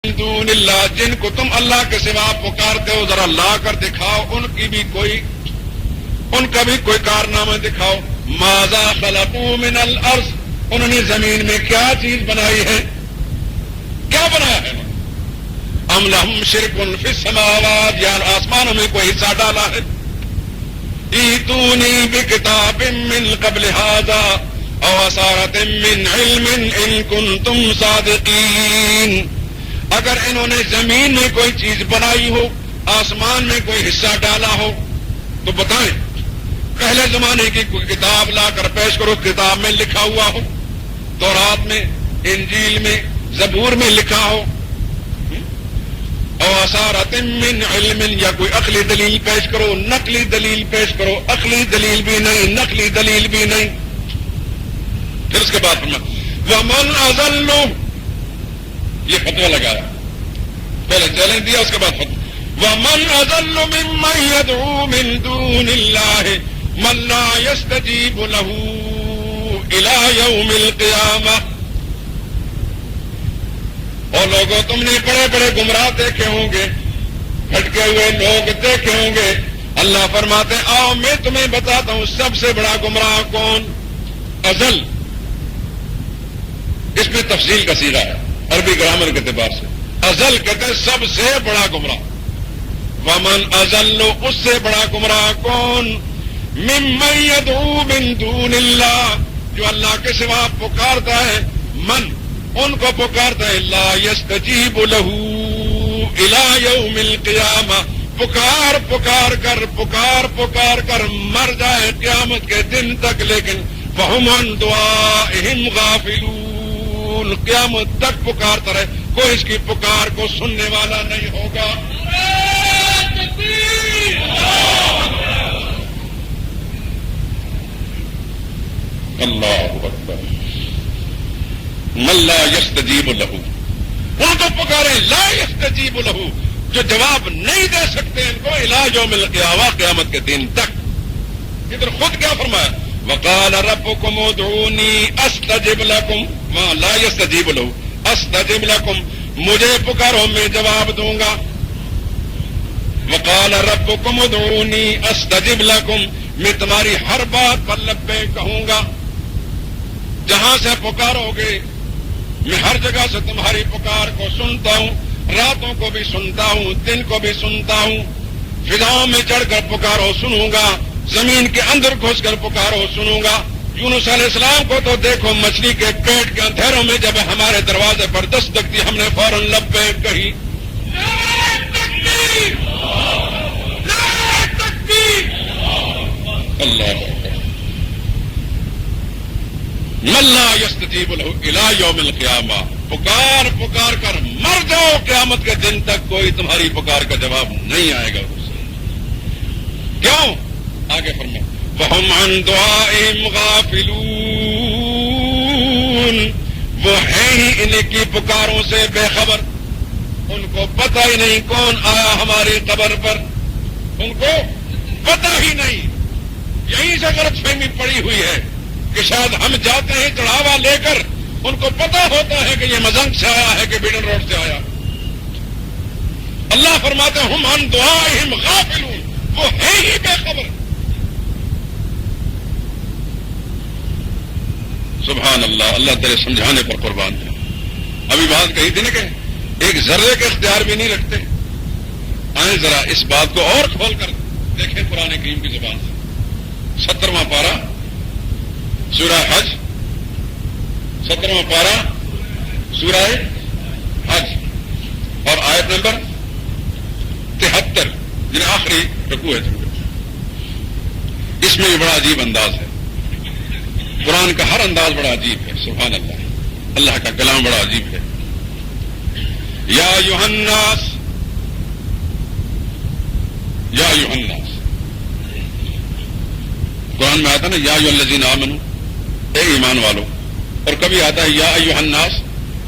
دون اللہ، جن کو تم اللہ کے سوا پکارتے ہو ذرا لا کر دکھاؤ، ان کا بھی کوئی کارنامہ دکھاؤ۔ ماذا خلقوا من الارض، انہوں نے زمین میں کیا چیز بنائی ہے، کیا بنایا ہے؟ ام لہم شرک فی السماوات، یا آسمانوں میں کوئی حصہ ڈالا ہے؟ ایتونی بکتاب من قبل ھذا او اثارۃ من علم ان کنتم صادقین، اگر انہوں نے زمین میں کوئی چیز بنائی ہو، آسمان میں کوئی حصہ ڈالا ہو تو بتائیں، پہلے زمانے کی کوئی کتاب لا کر پیش کرو، کتاب میں لکھا ہوا ہو، تورات میں، انجیل میں، زبور میں لکھا ہو، او اثارۃ من علم، یا کوئی عقلی دلیل پیش کرو، نقلی دلیل پیش کرو، عقلی دلیل بھی نہیں، نقلی دلیل بھی نہیں۔ پھر اس کے بعد ومن اضل، یہ فتویٰ لگایا، پہلے چیلنج دیا، اس کے بعد فتویٰ، ومن اضل ممن يدعو من دون اللہ من لا يستجیب له الى یوم القیامہ۔ اور لوگوں، تم نے بڑے بڑے گمراہ دیکھے ہوں گے، بھٹکے ہوئے لوگ دیکھے ہوں گے، اللہ فرماتے آؤ میں تمہیں بتاتا ہوں سب سے بڑا گمراہ کون؟ ازل، اس میں تفصیل کا صیغہ ہے عربی گرامر کے اعتبار سے، ازل کہتے ہیں سب سے بڑا گمراہ۔ ومن ازل، اس سے بڑا گمراہ کون؟ ممن يدعو من دون اللہ، جو اللہ کے سوا پکارتا ہے، من، ان کو پکارتا ہے، لا يستجیب له الى یوم القیامہ، پکار کر مر جائے قیامت کے دن تک، لیکن فهم عن دعائهم غافلون، قیامت تک پکارتا رہے، کوئی اس کی پکار کو سننے والا نہیں ہوگا۔ اللہ اکبر۔ من لا يستجیب لہ، ان کو پکارے لا يستجیب لہ، جو جواب نہیں دے سکتے ان کو، الی یوم القیامہ، قیامت کے دن تک۔ ادھر خود کیا فرمایا؟ وقال ربکم ادعونی استجب لکم، وہاں لا يستجیب لہ، استجب لکم، مجھے پکارو میں جواب دوں گا۔ وقال ربکم ادعونی استجب لکم، میں تمہاری ہر بات پر لبیک کہوں گا، جہاں سے پکارو گے میں ہر جگہ سے تمہاری پکار کو سنتا ہوں، راتوں کو بھی سنتا ہوں، دن کو بھی سنتا ہوں، فضاؤں میں چڑھ کر پکارو سنوں گا، زمین کے اندر گھس کر پکارو سنوں گا۔ یونس علیہ السلام کو تو دیکھو مچھلی کے پیٹ کے اندھیروں میں جب ہمارے دروازے پر دستک دی، ہم نے فوراً لبیک کہی۔ اللہ من لا يستجیب لہ الی یوم القیامہ، پکار کر مر جاؤ، قیامت کے دن تک کوئی تمہاری پکار کا جواب نہیں آئے گا اس سے۔ کیوں؟ آگے فرماؤ، وَهُمْ عَنْ دُعَائِهِمْ غَافِلُونَ، وہ ہیں ہی ان کی پکاروں سے بے خبر، ان کو پتہ ہی نہیں کون آیا ہماری قبر پر، ان کو پتہ ہی نہیں۔ یہیں سے غلط فہمی پڑی ہوئی ہے کہ شاید ہم جاتے ہیں چڑھاوا لے کر، ان کو پتہ ہوتا ہے کہ یہ مزنگ سے آیا ہے کہ بیڈن روڈ سے آیا۔ اللہ فرماتے ہیں ہم عن دعائہم غافلون، وہ ہے ہی بے خبر۔ سبحان اللہ، اللہ تیرے سمجھانے پر قربان ہے۔ ابھی بات کہی تھی نا کہ ایک ذرے کے اختیار بھی نہیں رکھتے۔ آئیں ذرا اس بات کو اور کھول کر دیکھیں قرآن کریم کی زبان سے، 17واں پارہ سورہ حج، 17واں پارہ سورہ حج اور آیت نمبر 73، جن آخری رکوع ہے۔ اس میں بھی بڑا عجیب انداز ہے، قرآن کا ہر انداز بڑا عجیب ہے۔ سبحان اللہ، اللہ کا کلام بڑا عجیب ہے۔ یا ایھا الناس، یا ایھا الناس، قرآن میں آتا ہے نا یا ایھا الذین آمنوا، اے ایمان والو، اور کبھی آتا ہے یا ایھا الناس،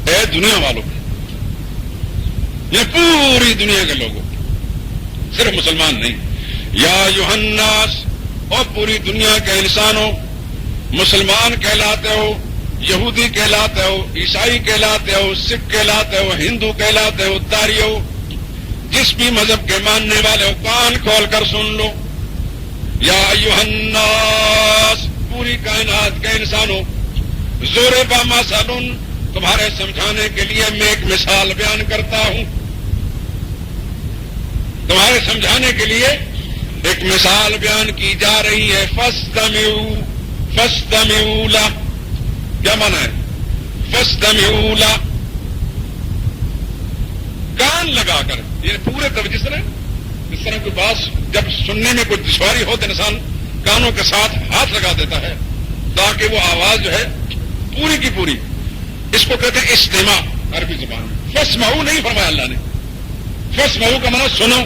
اے دنیا والو، یہ پوری دنیا کے لوگوں، صرف مسلمان نہیں۔ یا ایھا الناس، اور پوری دنیا کے انسانوں، مسلمان کہلاتے ہو یہودی کہلاتے ہو، عیسائی کہلاتے ہو، سکھ کہلاتے ہو، ہندو کہلاتے ہو، داری ہو، جس بھی مذہب کے ماننے والے ہو، کان کھول کر سن لو۔ یا ایھا الناس، پوری کائنات کے انسانوں، ضرب مثل، تمہارے سمجھانے کے لیے میں ایک مثال بیان کرتا ہوں، تمہارے سمجھانے کے لیے ایک مثال بیان کی جا رہی ہے۔ فاستمعوا فاستمعوا لہ، کیا مانا ہے؟ فاستمعوا لہ، کان لگا کر، یہ پورے توجہ سے اس طرح کوئی بات جب سننے میں کوئی دشواری ہو تو انسان کانوں کے ساتھ ہاتھ لگا دیتا ہے تاکہ وہ آواز جو ہے پوری کی پوری، اس کو کہتے ہیں استماع عربی زبان میں۔ فاسمعوا نہیں فرمایا اللہ نے، فاسمعوا کا معنی سنو،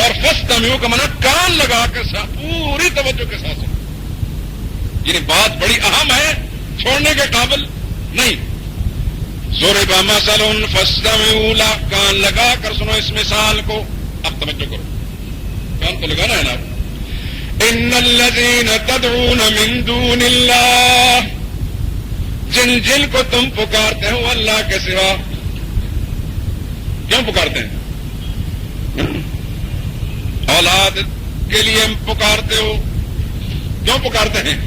اور فاستمعوا کا معنی کان لگا کر پوری توجہ کے ساتھ سنو۔ یعنی بات بڑی اہم ہے، چھوڑنے کے قابل نہیں۔ ضرب مثل فاستمعوا لہ، کان لگا کر سنو اس مثال کو۔ اب توجہ کرو، کان تو لگانا ہے نا۔ ان الذین تدعون من دون اللہ، جن جن کو تم پکارتے ہو اللہ کے سوا، کیوں پکارتے ہیں؟ اولاد کے لیے پکارتے ہو، کیوں پکارتے ہیں؟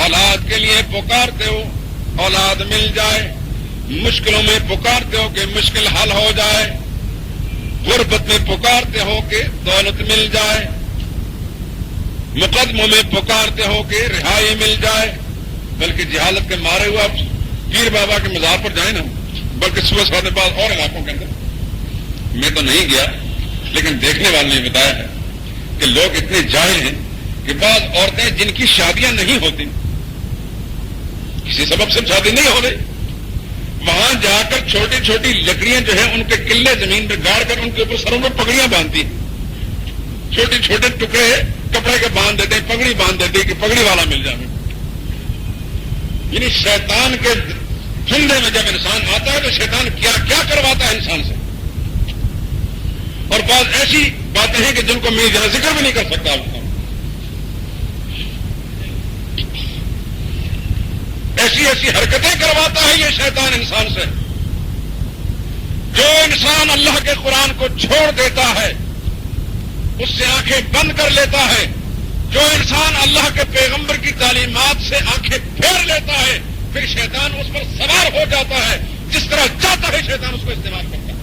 اولاد کے لیے پکارتے ہو، اولاد مل جائے، مشکلوں میں پکارتے ہو کہ مشکل حل ہو جائے، غربت میں پکارتے ہو کہ دولت مل جائے، مقدموں میں پکارتے ہو کہ رہائی مل جائے، بلکہ جہالت کے مارے ہوا پیر بابا کے مزار پر جائیں نا، بلکہ صبح سونے بعد اور علاقوں کے اندر، میں تو نہیں گیا لیکن دیکھنے والے نے بتایا ہے کہ لوگ اتنے جاہل ہیں کہ بعض عورتیں جن کی شادیاں نہیں ہوتی، کسی سبب سے شادی نہیں ہو رہی، وہاں جا کر چھوٹی چھوٹی لکڑیاں جو ہیں ان کے قلعے زمین پہ گاڑ کر ان کے اوپر سروں میں پگڑیاں باندھتی ہیں، چھوٹے چھوٹے ٹکڑے کپڑے کے باندھ دیتے ہیں، پگڑی باندھ دیتے ہیں کہ پگڑی والا مل جائے۔ یعنی شیطان کے دھندے میں جب انسان آتا ہے تو شیطان کیا کیا کرواتا ہے انسان سے، اور بعض ایسی باتیں ہیں کہ جن کو میں ذرا ذکر بھی نہیں کر سکتا۔ ایسی ایسی حرکتیں کرواتا ہے یہ شیطان انسان سے۔ جو انسان اللہ کے قرآن کو چھوڑ دیتا ہے، اس سے آنکھیں بند کر لیتا ہے، جو انسان اللہ کے پیغمبر کی تعلیمات سے آنکھیں پھیر لیتا ہے، پھر شیطان اس پر سوار ہو جاتا ہے، جس طرح چاہتا ہے شیطان اس کو استعمال کرتا ہے۔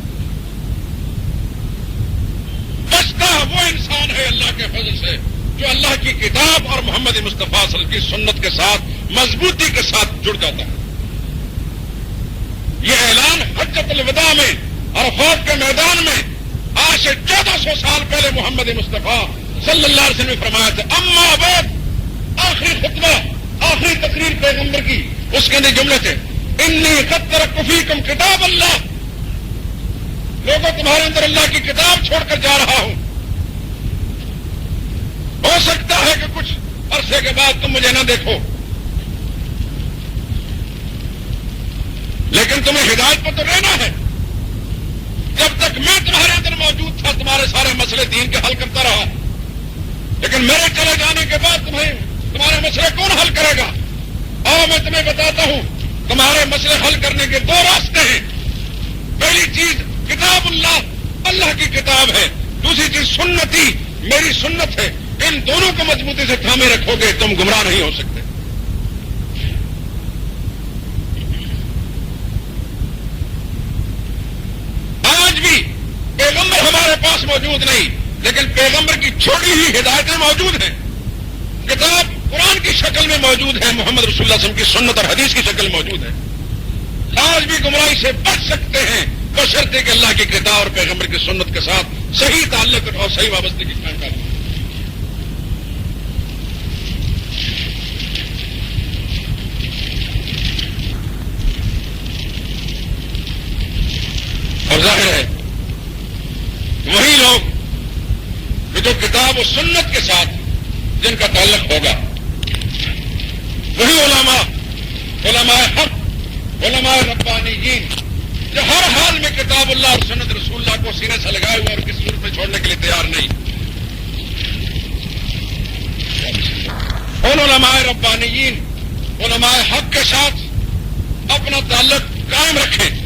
بچتا وہ انسان ہے اللہ کے فضل سے جو اللہ کی کتاب اور محمد مصطفیٰ صلی اللہ علیہ وسلم کی سنت کے ساتھ مضبوطی کے ساتھ جڑ جاتا ہے۔ یہ اعلان حجۃ الوداع میں عرفات کے میدان میں آج سے 1400 سال پہلے محمد مصطفیٰ صلی اللہ علیہ وسلم نے فرمایا تھا۔ اما بعد، آخری خطبہ، آخری تقریر پیغمبر کی، اس کے اندر جملے تھے، انی قد ترکت فیکم کتاب اللہ، لوگوں تمہارے اندر اللہ کی کتاب چھوڑ کر جا رہا ہوں، ہو سکتا ہے کہ کچھ عرصے کے بعد تم مجھے نہ دیکھو، لیکن تمہیں ہدایت پر تو رہنا ہے۔ جب تک میں تمہارے اندر موجود تھا تمہارے سارے مسئلے دین کے حل کرتا رہا، لیکن میرے چلے جانے کے بعد تمہارے مسئلے کون حل کرے گا؟ اور میں تمہیں بتاتا ہوں تمہارے مسئلے حل کرنے کے 2 راستے ہیں۔ پہلی چیز کتاب اللہ، اللہ کی کتاب ہے، دوسری چیز سنتی، میری سنت ہے۔ ان دونوں کو مضبوطی سے تھامے رکھو گے تم گمراہ نہیں ہو سکتے۔ آج بھی پیغمبر ہمارے پاس موجود نہیں، لیکن پیغمبر کی چھوٹی ہی ہدایتیں موجود ہیں، کتاب قرآن کی شکل میں موجود ہے، محمد رسول اللہ صلی اللہ علیہ وسلم کی سنت اور حدیث کی شکل موجود ہے۔ آج بھی گمراہی سے بچ سکتے ہیں بشرطے کہ اللہ کی کتاب اور پیغمبر کی سنت کے ساتھ صحیح تعلق اور صحیح وابستگی قائم کریں۔ اور ظاہر ہے وہی لوگ کہ جو کتاب و سنت کے ساتھ جن کا تعلق ہوگا، وہی علماء حق، علماء ربانیین، جو ہر حال میں کتاب اللہ اور سنت رسول اللہ کو سینے سے لگائے ہوئے اور کسی صورت میں چھوڑنے کے لیے تیار نہیں۔ ان علماء ربانیین، علماء حق کے ساتھ اپنا تعلق قائم رکھیں